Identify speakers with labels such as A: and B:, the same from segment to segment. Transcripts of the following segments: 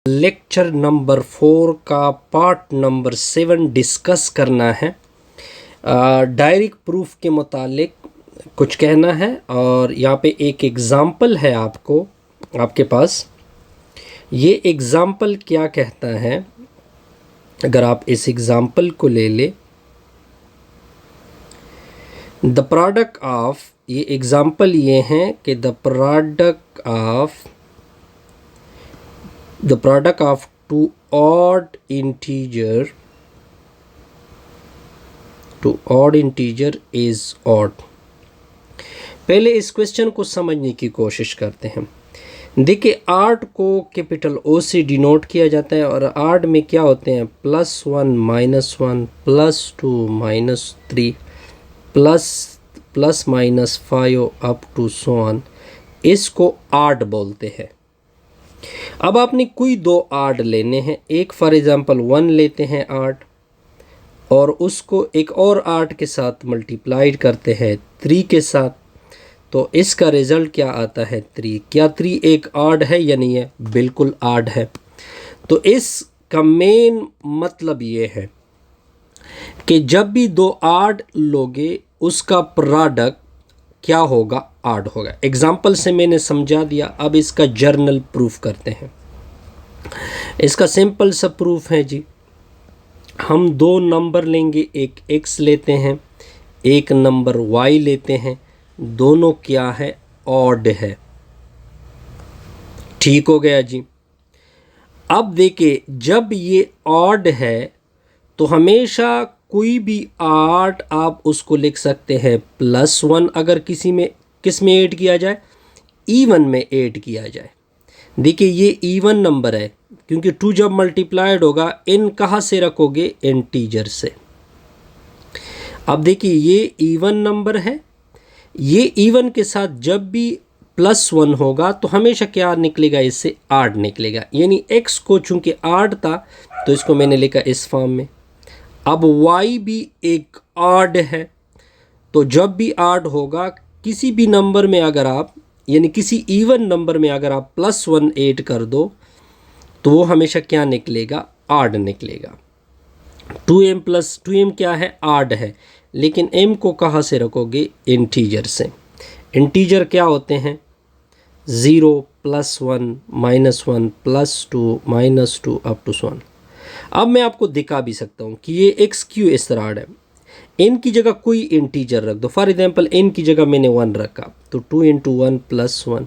A: Lecture number 4 का part number 7 discuss करना है। डायरेक्ट प्रूफ के मुतालिक कुछ कहना है और यहाँ पे एक एग्ज़ाम्पल है आपके पास। ये एग्ज़ाम्पल क्या कहता है, अगर आप इस एग्ज़ाम्पल को ले ले, द प्रोडक्ट ऑफ, ये एग्ज़ाम्पल ये हैं कि the product of two odd integer is odd. पहले इस क्वेश्चन को समझने की कोशिश करते हैं। देखिए, आर्ट को कैपिटल ओ से डिनोट किया जाता है और आर्ट में क्या होते हैं, +1 -1 +2 -3 +5 अप टू सो ऑन, इसको आर्ट बोलते हैं। अब आपने कोई दो आर्ट लेने हैं, एक फॉर एग्जांपल 1 लेते हैं आर्ट और उसको एक और आर्ट के साथ मल्टीप्लाइड करते हैं 3 के साथ, तो इसका रिज़ल्ट क्या आता है 3। क्या 3 एक आर्ट है या नहीं है? बिल्कुल आर्ट है। तो इसका मेन मतलब ये है कि जब भी दो आर्ट लोगे उसका प्रोडक्ट क्या होगा, आर्ट होगा। एग्जाम्पल से मैंने समझा दिया, अब इसका जर्नल प्रूफ करते हैं। इसका सिंपल सा प्रूफ है जी, हम दो नंबर लेंगे, एक x लेते हैं, एक नंबर y लेते हैं, दोनों क्या है, ऑड है। ठीक हो गया जी। अब देखिए, जब ये ऑड है तो हमेशा कोई भी आर्ट आप उसको लिख सकते हैं +1, अगर किस में ऐड किया जाए, इवन में ऐड किया जाए। देखिए, ये इवन नंबर है क्योंकि 2 जब मल्टीप्लाइड होगा, इन कहाँ से रखोगे, इंटीजर से। अब देखिए, ये इवन नंबर है, ये इवन के साथ जब भी +1 होगा तो हमेशा क्या निकलेगा, इससे आर्ट निकलेगा। यानी x को चूंकि आर्ट था तो इसको मैंने लिखा इस फॉर्म में। अब y भी एक आर्ट है, तो जब भी आर्ट होगा किसी भी नंबर में अगर आप, यानी किसी इवन नंबर में अगर आप +1 ऐड कर दो तो वो हमेशा क्या निकलेगा, आर्ट निकलेगा। 2m क्या है, आर्ट है, लेकिन m को कहाँ से रखोगे, इंटीजर से। इंटीजर क्या होते हैं, 0 +1 -1 +2 -2 अप टू 1। अब मैं आपको दिखा भी सकता हूँ कि ये x क्यों इस तरह है। n की जगह कोई इंटीजर रख दो, फॉर एग्जांपल n की जगह मैंने 1 रखा, तो 2 × 1 +1,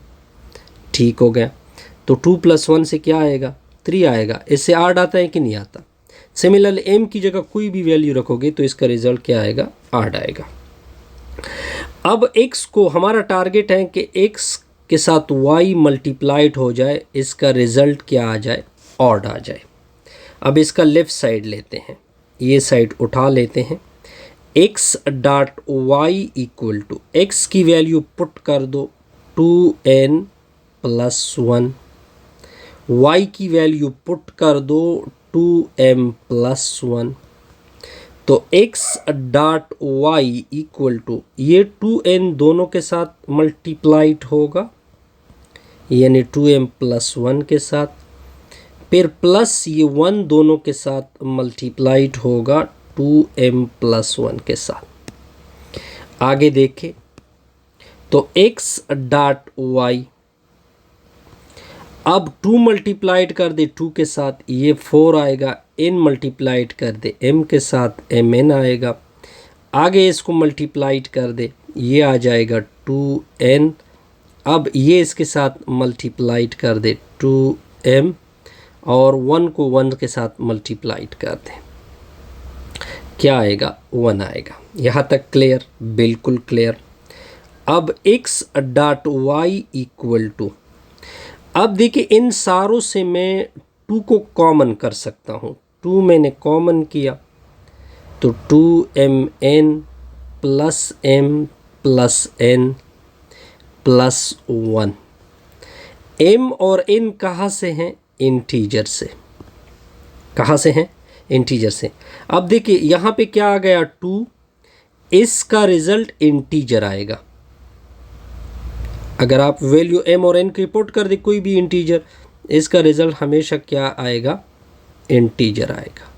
A: ठीक हो गया। तो 2 + 1 से क्या आएगा, 3 आएगा। इससे आर्ट आता है कि नहीं आता। सिमिलरली m की जगह कोई भी वैल्यू रखोगे तो इसका रिजल्ट क्या आएगा, आर्ट आएगा। अब x को, हमारा टारगेट है कि x के साथ y मल्टीप्लाइड हो जाए, इसका रिजल्ट क्या आ जाए, ऑड आ जाए। अब इसका लेफ़्ट साइड लेते हैं, ये साइड उठा लेते हैं। x.y इक्वल टू, x की वैल्यू पुट कर दो 2n + 1, y की वैल्यू पुट कर दो 2m + 1। तो x.y इक्वल टू, ये 2n दोनों के साथ मल्टीप्लाइड होगा, यानी 2m + 1 के साथ, फिर प्लस ये 1 दोनों के साथ मल्टीप्लाइड होगा 2m + 1 के साथ। आगे देखें तो x.y, अब 2 मल्टीप्लाइड कर दे 2 के साथ, ये 4 आएगा, n मल्टीप्लाइड कर दे m के साथ, mn आएगा। आगे इसको मल्टीप्लाइड कर दे, ये आ जाएगा 2n। अब ये इसके साथ मल्टीप्लाइड कर दे 2m और 1 को 1 के साथ मल्टीप्लाइड कर दे, क्या आएगा, 1 आएगा। यहाँ तक क्लियर, बिल्कुल क्लियर। अब x.y इक्वल टू, अब देखिए, इन सारों से मैं 2 को कॉमन कर सकता हूँ। 2 मैंने कॉमन किया तो 2mn + m + n + 1। m और n कहाँ से हैं, इंटीजर से। कहाँ से हैं, इंटीजर से। अब देखिए, यहाँ पे क्या आ गया, 2, इसका रिजल्ट इंटीजर आएगा। अगर आप वैल्यू m और n की पुट कर दे कोई भी इंटीजर, इसका रिजल्ट हमेशा क्या आएगा, इंटीजर आएगा।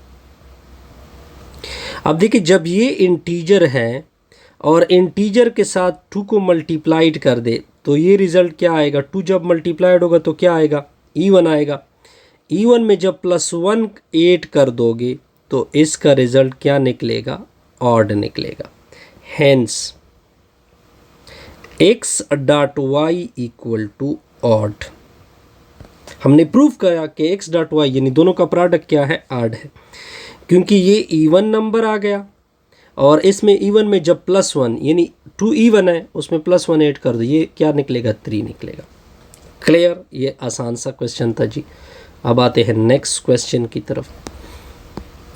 A: अब देखिए जब ये इंटीजर है और इंटीजर के साथ 2 को मल्टीप्लाइड कर दे तो ये रिजल्ट क्या आएगा, 2 जब मल्टीप्लाइड होगा तो क्या आएगा, इवन आएगा। इवन में जब +1 8 कर दोगे तो इसका रिजल्ट क्या निकलेगा, ऑड निकलेगा। Hence x.y equal to odd. हमने प्रूव किया कि x.y यानी दोनों का प्रोडक्ट क्या है, ऑड है, क्योंकि ये इवन नंबर आ गया और इसमें इवन में जब +1 यानी 2 इवन है उसमें +1 ऐड कर दो, ये क्या निकलेगा, 3 निकलेगा। क्लियर, ये आसान सा क्वेश्चन था जी। अब आते हैं नेक्स्ट क्वेश्चन की तरफ।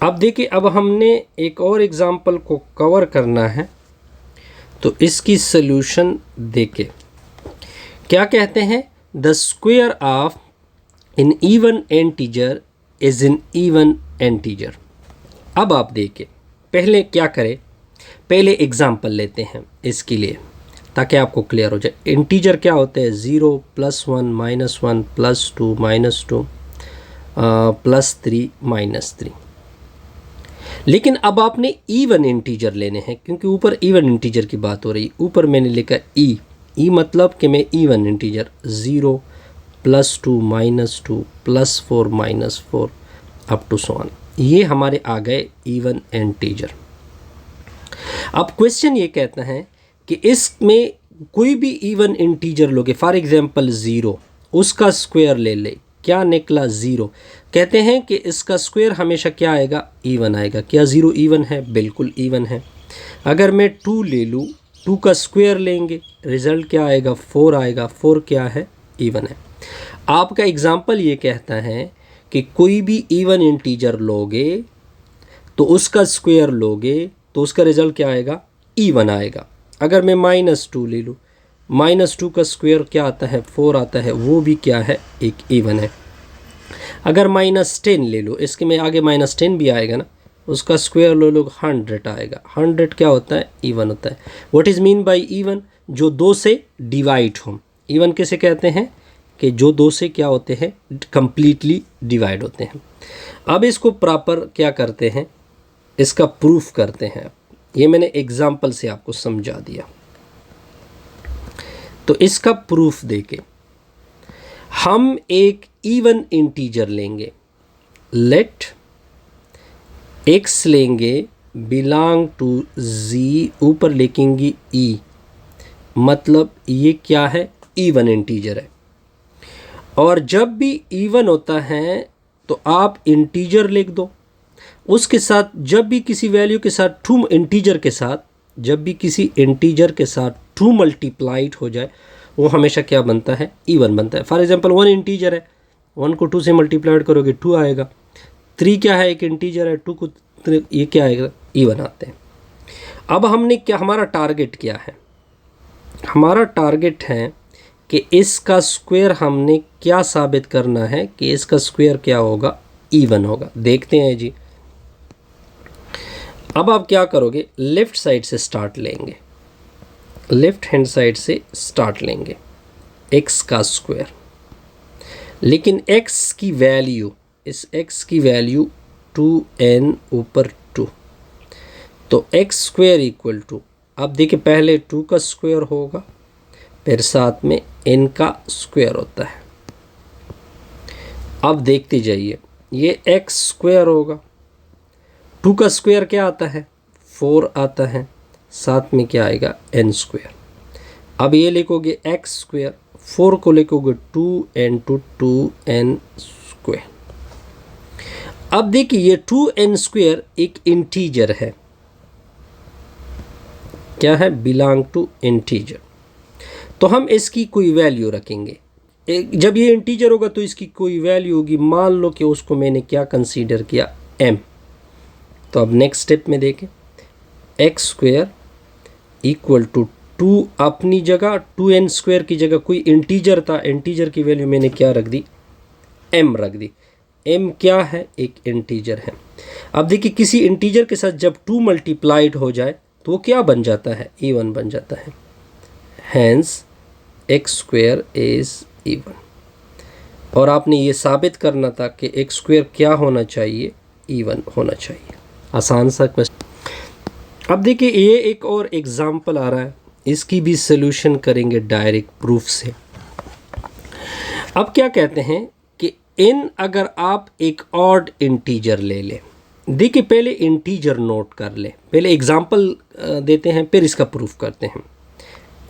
A: अब देखिए अब हमने एक और एग्जाम्पल को कवर करना है, तो इसकी सॉल्यूशन देखे क्या कहते हैं, the square of an even integer is an even integer. अब आप देखिए पहले क्या करें, पहले एग्जाम्पल लेते हैं इसके लिए ताकि आपको क्लियर हो जाए। इंटीजर क्या होते हैं, 0 +1 -1 +2 -2 +3 -3। लेकिन अब आपने इवन इंटीजर लेने हैं क्योंकि ऊपर इवन इंटीजर की बात हो रही। ऊपर मैंने लिखा ई मतलब कि मैं even integer 0 +2 -2 +4 -4 up to so on, ये हमारे आ गए इवन इंटीजर। अब क्वेश्चन ये कहता है कि इसमें कोई भी इवन इंटीजर लोगे, फॉर एग्जांपल 0, उसका स्क्वायर ले ले, क्या निकला 0। कहते हैं कि इसका स्क्वायर हमेशा क्या आएगा, इवन आएगा। क्या 0 इवन है, बिल्कुल इवन है। अगर मैं 2 ले लूँ, 2 का स्क्वायर लेंगे, रिजल्ट क्या आएगा, 4 आएगा। 4 क्या है, इवन है। आपका एग्जाम्पल ये कहता है कि कोई भी इवन इंटीजर लोगे तो उसका स्क्वायर लोगे तो उसका रिजल्ट क्या आएगा, इवन आएगा। अगर मैं -2 ले लूँ, -2 का स्क्वायर क्या आता है, 4 आता है, वो भी क्या है, एक इवन है। अगर -10 ले लो, इसके में आगे -10 भी आएगा ना, उसका स्क्वायर लो लोग 100 आएगा। 100 क्या होता है, इवन होता है। What is mean by even, जो 2 से डिवाइड हो। इवन किसे कहते हैं कि जो 2 से क्या होते हैं, कंप्लीटली डिवाइड होते हैं। अब इसको प्रॉपर क्या करते हैं, इसका प्रूफ करते हैं। ये मैंने एग्जाम्पल से आपको समझा दिया। तो इसका प्रूफ देके हम एक इवन इंटीजर लेंगे, लेट x लेंगे बिलोंग टू z, ऊपर लिखेंगे e, मतलब ये क्या है, इवन इंटीजर है। और जब भी इवन होता है तो आप इंटीजर लिख दो, उसके साथ जब भी किसी वैल्यू के साथ 2 इंटीजर के साथ, जब भी किसी इंटीजर के साथ 2 मल्टीप्लाइड हो जाए वो हमेशा क्या बनता है, इवन बनता है। फॉर एग्जांपल 1 इंटीजर है, 1 को 2 से मल्टीप्लाइड करोगे 2 आएगा। 3 क्या है, एक इंटीजर है, 2 को 3, ये क्या आएगा, इवन आते हैं। अब हमने क्या, हमारा टारगेट क्या है, हमारा टारगेट है कि इसका स्क्वायर हमने क्या साबित करना है कि इसका स्क्वायर क्या होगा, इवन होगा। देखते हैं जी। अब आप क्या करोगे, लेफ्ट साइड से स्टार्ट लेंगे, लेफ्ट हैंड साइड से स्टार्ट लेंगे, x का स्क्वायर। लेकिन x की वैल्यू, इस x की वैल्यू 2n ऊपर 2, तो x स्क्वायर इक्वल टू, अब देखिए पहले 2 का स्क्वायर होगा, फिर साथ में n का स्क्वायर होता है। अब देखते जाइए, ये x स्क्वायर होगा, 2 का स्क्वायर क्या आता है, 4 आता है, साथ में क्या आएगा, n स्क्वायर। अब ये लिखोगे x स्क्वायर, 4 को लिखोगे 2n टू 2n स्क्वायर। अब देखिए ये 2n स्क्वायर एक इंटीजर है, क्या है, बिलोंग टू इंटीजर। तो हम इसकी कोई वैल्यू रखेंगे। जब ये इंटीजर होगा तो इसकी कोई वैल्यू होगी, मान लो कि उसको मैंने क्या कंसीडर किया, m। तो अब नेक्स्ट स्टेप में देखें, x स्क्वायर इक्वल टू 2 अपनी जगह, 2n स्क्वायर की जगह कोई इंटीजर था, इंटीजर की वैल्यू मैंने क्या रख दी, m रख दी। m क्या है, एक इंटीजर है। अब देखिए किसी इंटीजर के साथ जब 2 मल्टीप्लाइड हो जाए तो वो क्या बन जाता है, इवन बन जाता है। Hence x square is even. और आपने ये साबित करना था कि एक्स स्क्वायर क्या होना चाहिए, इवन होना चाहिए। आसान सा क्वेश्चन। अब देखिए ये एक और एग्जाम्पल आ रहा है, इसकी भी सोल्यूशन करेंगे डायरेक्ट प्रूफ से। अब क्या कहते हैं कि इन अगर आप एक ऑड इंटीजर ले लें, देखिए पहले इंटीजर नोट कर ले, पहले एग्जाम्पल देते हैं फिर इसका प्रूफ करते हैं।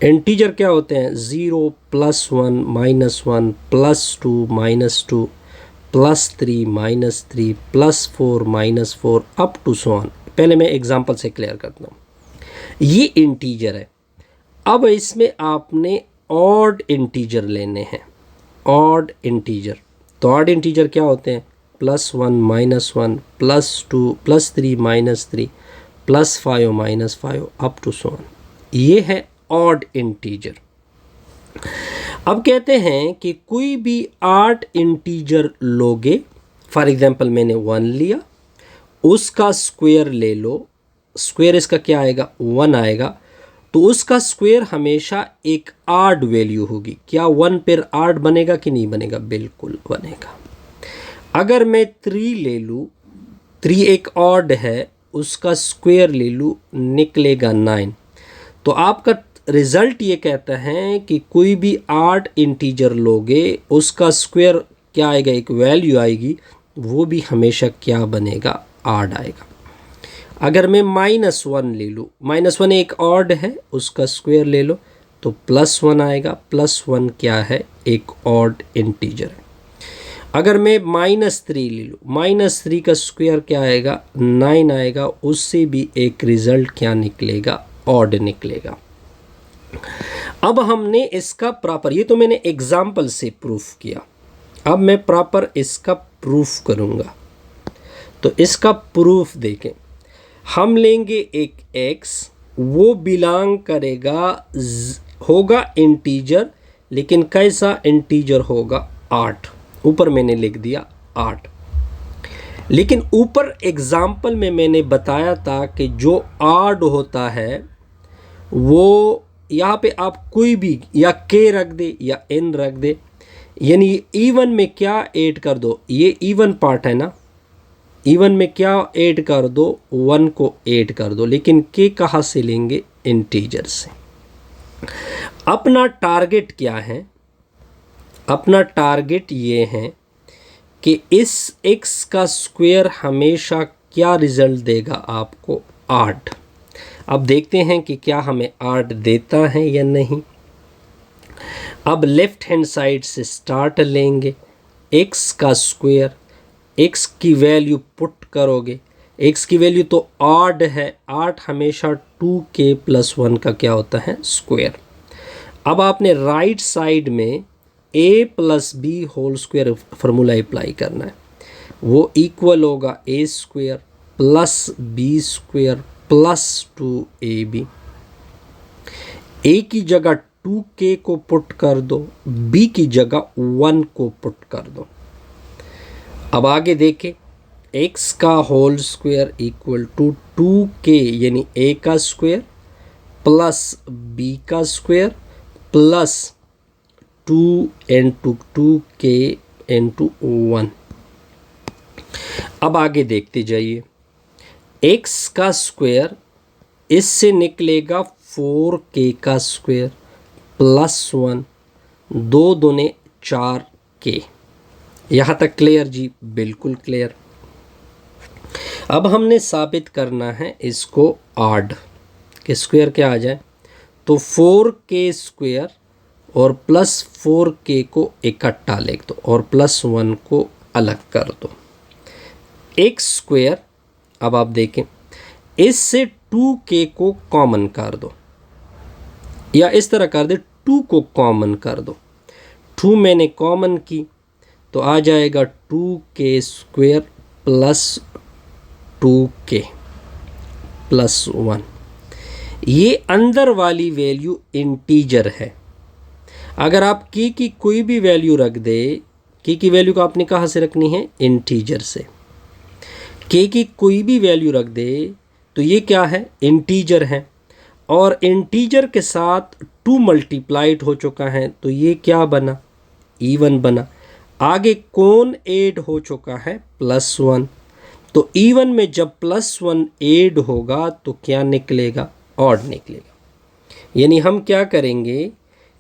A: इंटीजर क्या होते हैं, 0 +1 -1 +2 -2 +3 -3 +4 -4 अप टू सो ऑन। पहले मैं एग्जाम्पल से क्लियर करता हूँ। ये इंटीजर है। अब इसमें आपने ऑड इंटीजर लेने हैं, ऑड इंटीजर। तो ऑड इंटीजर क्या होते हैं, +1 -1 +2 +3 -3 +5 -5 अप टू सो ऑन। ये है ऑड इंटीजर। अब कहते हैं कि कोई भी 8 इंटीजर लोगे, फॉर एग्जांपल मैंने 1 लिया, उसका स्क्वायर ले लो, स्क्वायर इसका क्या आएगा, 1 आएगा, तो उसका स्क्वायर हमेशा एक आड वैल्यू होगी। क्या 1 पर आड बनेगा कि नहीं बनेगा, बिल्कुल बनेगा। अगर मैं 3 ले लूँ, 3 एक ऑड है, उसका स्क्वायर ले लूँ, निकलेगा 9। तो आपका रिज़ल्ट ये कहता है कि कोई भी 8 इंटीजर लोगे, उसका स्क्वायर क्या आएगा, एक वैल्यू आएगी, वो भी हमेशा क्या बनेगा, आड आएगा। अगर मैं -1 ले लूँ, -1 एक ऑड है, उसका स्क्वायर ले लो तो +1 आएगा। +1 क्या है, एक ऑड इंटीजर है। अगर मैं -3 ले लूँ, -3 का स्क्वायर क्या आएगा, 9 आएगा, उससे भी एक रिज़ल्ट क्या निकलेगा, ऑड निकलेगा। अब हमने इसका प्रॉपर, ये तो मैंने एग्जाम्पल से प्रूफ किया, अब मैं प्रॉपर इसका प्रूफ करूँगा। तो इसका प्रूफ देखें, हम लेंगे एक x, वो बिलोंग करेगा, होगा इंटीजर, लेकिन कैसा इंटीजर होगा, 8। ऊपर मैंने लिख दिया 8, लेकिन ऊपर एग्जाम्पल में मैंने बताया था कि जो ऑड होता है वो यहाँ पे आप कोई भी या k रख दे या n रख दे, यानी इवन में क्या ऐड कर दो, ये इवन पार्ट है ना, इवन में क्या ऐड कर दो, 1 को ऐड कर दो, लेकिन k कहाँ से लेंगे, इंटीजर से। अपना टारगेट क्या है, अपना टारगेट ये है कि इस x का स्क्वायर हमेशा क्या रिजल्ट देगा आपको, 8। अब देखते हैं कि क्या हमें 8 देता है या नहीं। अब लेफ्ट हैंड साइड से स्टार्ट लेंगे, x का स्क्वायर, x की वैल्यू पुट करोगे, x की वैल्यू तो ऑड है, 8 हमेशा 2k + 1 का क्या होता है, स्क्वायर। अब आपने राइट साइड में a + b whole square formula apply करना है, वो इक्वल होगा a² + b² + 2ab। a की जगह 2k को पुट कर दो, b की जगह 1 को पुट कर दो। अब आगे देखें, x का whole square equal to 2k यानी a का स्क्वायर प्लस b का स्क्वायर प्लस 2 × 2k × 1। अब आगे देखते जाइए, x का स्क्वायर इससे निकलेगा 4k का स्क्वायर प्लस 1, 2 दूने 4k। यहाँ तक क्लियर जी, बिल्कुल क्लियर। अब हमने साबित करना है इसको ऑड, कि स्क्वायर क्या आ जाए, तो 4k स्क्वायर और प्लस 4k को इकट्ठा लिख दो और प्लस 1 को अलग कर दो, x स्क्वायर। अब आप देखें, इससे 2k को कॉमन कर दो, या इस तरह कर दे, 2 को कॉमन कर दो, 2 मैंने कॉमन की तो आ जाएगा 2k square plus 2k plus 1। ये अंदर वाली वैल्यू इंटीजर है। अगर आप k की कोई भी वैल्यू रख दे, k की वैल्यू को आपने कहाँ से रखनी है, इंटीजर से। k की कोई भी वैल्यू रख दे तो ये क्या है, इंटीजर है, और इंटीजर के साथ 2 मल्टीप्लाइड हो चुका है, तो ये क्या बना, इवन बना। आगे कौन ऐड हो चुका है? +1। तो इवन में जब +1 ऐड होगा तो क्या निकलेगा? ऑड निकलेगा। यानी हम क्या करेंगे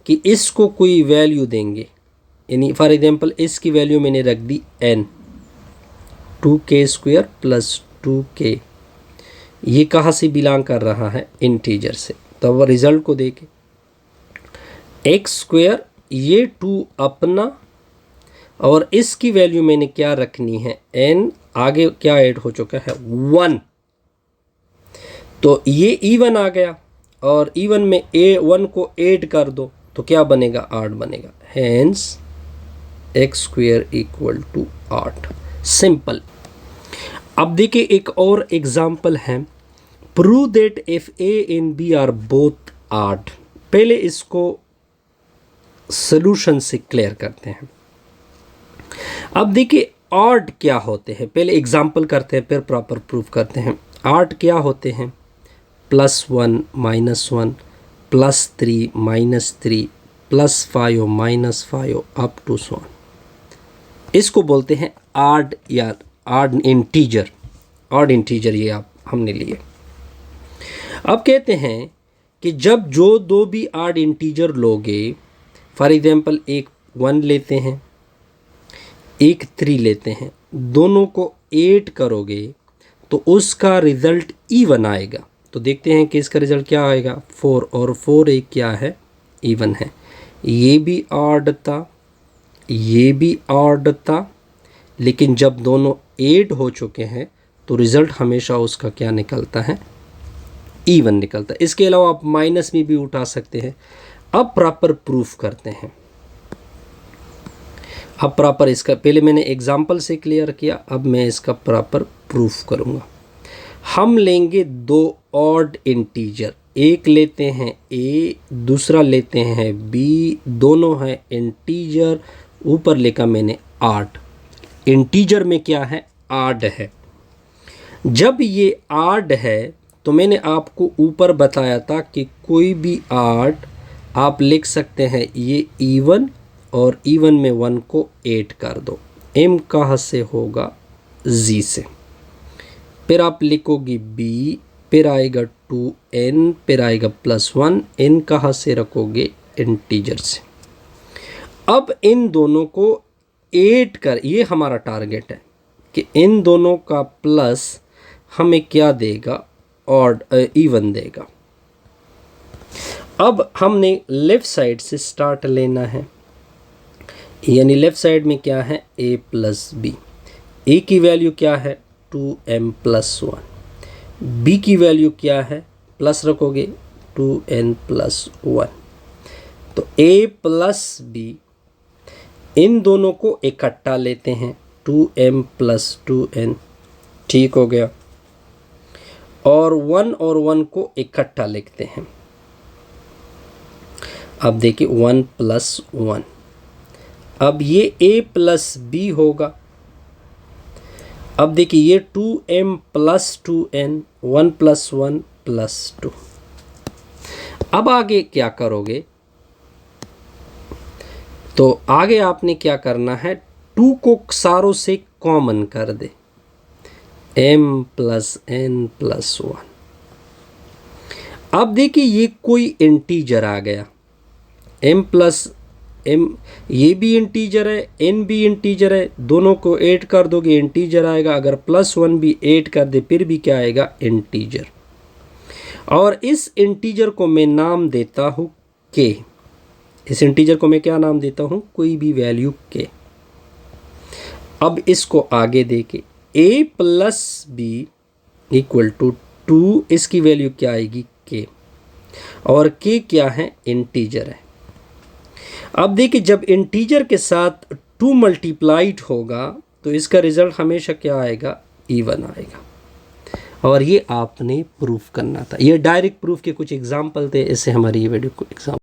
A: कि इसको कोई वैल्यू देंगे, यानी फॉर एग्जांपल इसकी वैल्यू मैंने रख दी n, 2k² + 2k। ये कहाँ से बिलोंग कर रहा है? इंटीजर से। तो अब रिजल्ट को देखें, x², ये 2 अपना, और इसकी वैल्यू मैंने क्या रखनी है? n। आगे क्या ऐड हो चुका है? 1। तो ये इवन आ गया, और इवन में a1 को ऐड कर दो तो क्या बनेगा? 8 बनेगा। Hence x² = 8। सिंपल। अब देखिए एक और एग्जाम्पल है, prove that if a and b are both 8। पहले इसको सॉल्यूशन से क्लियर करते हैं। अब देखिए ऑड क्या होते हैं, पहले एग्जाम्पल करते हैं फिर प्रॉपर प्रूफ करते हैं। ऑड क्या होते हैं? +1 -1 +3 -3 +5 -5 अप टू so on। इसको बोलते हैं ऑड या ऑड इंटीजर। ऑड इंटीजर ये आप हमने लिए। अब कहते हैं कि जब जो दो भी ऑड इंटीजर लोगे, फॉर एग्जांपल एक 1 लेते हैं, एक 3 लेते हैं, दोनों को ऐड करोगे तो उसका रिजल्ट इवन आएगा। तो देखते हैं कि इसका रिजल्ट क्या आएगा? 4, और 4 एक क्या है? इवन है। ये भी ऑड था, ये भी ऑड था, लेकिन जब दोनों ऐड हो चुके हैं तो रिजल्ट हमेशा उसका क्या निकलता है? इवन निकलता है। इसके अलावा आप माइनस में भी उठा सकते हैं। अब प्रॉपर प्रूफ करते हैं। अब प्रॉपर इसका, पहले मैंने एग्जाम्पल से क्लियर किया, अब मैं इसका प्रॉपर प्रूफ करूँगा। हम लेंगे 2 ऑड इंटीजर, एक लेते हैं a, दूसरा लेते हैं b, दोनों हैं इंटीजर, ऊपर लिखा मैंने 8। इंटीजर में क्या है? ऑड है। जब ये ऑड है तो मैंने आपको ऊपर बताया था कि कोई भी ऑड आप लिख सकते हैं ये इवन, और इवन में 1 को ऐड कर दो। m कहाँ से होगा? z से। फिर आप लिखोगे b, फिर आएगा 2n, फिर आएगा +1, n कहाँ से रखोगे? इंटीजर से। अब इन दोनों को ऐड कर, ये हमारा टारगेट है कि इन दोनों का प्लस हमें क्या देगा? ऑड इवन देगा। अब हमने लेफ्ट साइड से स्टार्ट लेना है, यानी लेफ्ट साइड में क्या है? a + b। a की वैल्यू क्या है? 2m + 1। b की वैल्यू क्या है? प्लस रखोगे 2n + 1। तो a + b, इन दोनों को इकट्ठा लेते हैं, 2m + 2n, ठीक हो गया। और 1 और 1 को इकट्ठा लिखते हैं। अब देखिए 1 + 1, अब ये a + b होगा। अब देखिए ये 2m + 2n, 1 + 1 + 2। अब आगे क्या करोगे? तो आगे आपने क्या करना है? 2 को सारों से कॉमन कर दे, m + n + 1। अब देखिए ये कोई इंटीजर आ गया, m + m, ये भी इंटीजर है, n भी इंटीजर है, दोनों को ऐड कर दोगे इंटीजर आएगा। अगर +1 भी ऐड कर दे फिर भी क्या आएगा? इंटीजर। और इस इंटीजर को मैं नाम देता हूँ k। इस इंटीजर को मैं क्या नाम देता हूँ? कोई भी वैल्यू k। अब इसको आगे देके a + b = 2, इसकी वैल्यू क्या आएगी? k, और k क्या है? इंटीजर है। अब देखिए जब इंटीजर के साथ 2 मल्टीप्लाइड होगा तो इसका रिजल्ट हमेशा क्या आएगा? इवन आएगा। और ये आपने प्रूफ करना था। ये डायरेक्ट प्रूफ के कुछ एग्जाम्पल थे, इससे हमारी ये वीडियो को एग्जाम्पल